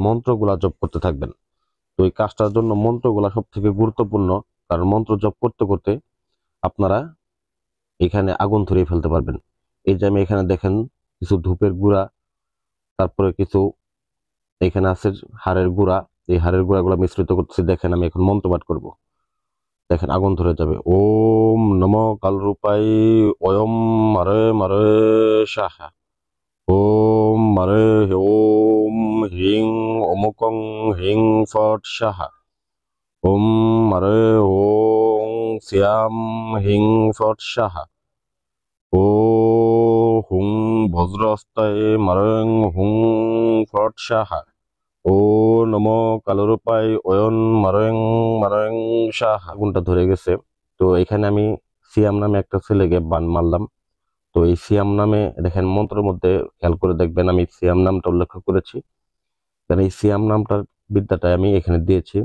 মন্ত্রগুলা জপ করতে থাকবেন। তো এই কাজটার জন্য মন্ত্রগুলা সব থেকে গুরুত্বপূর্ণ, কারণ মন্ত্র জপ করতে করতে আপনারা এখানে আগুন ধরিয়ে ফেলতে পারবেন। এই যে আমি এখানে দেখেন কিছু ধূপের গুঁড়া, তারপরে কিছু এখানে আছে হাড়ের গুঁড়া, এই হাড়ের গুঁড়াগুলো মিশ্রিত করতেছি। দেখেন আমি এখন মন্ত্র পাঠ করব, দেখেন আগুন ধরে যাবে। ওম নম কালরূপাই অয়ম মারে মারে সাহা। ওম মারে ওম হ্রিং অমুকং হ্রিং ফট সাহা। ওম মারে ওং শ্যাম হিং ফট সাহা। ও হুং বজ্রস্তায় মারং হুং ফট সাহা। ও নম কালরূপায় অয়ন মারং মারং সাহা। আগুনটা ধরে গেছে। তো এখানে আমি সিয়াম নামে একটা ছেলেকে বান মারলাম। তো এই সিয়াম নামে দেখেন মন্ত্রের মধ্যে খেয়াল করে দেখবেন আমি সিয়াম নামটা উল্লেখ করেছি, কারণ এই সিয়াম নামটার বিদ্যাটা আমি এখানে দিয়েছি।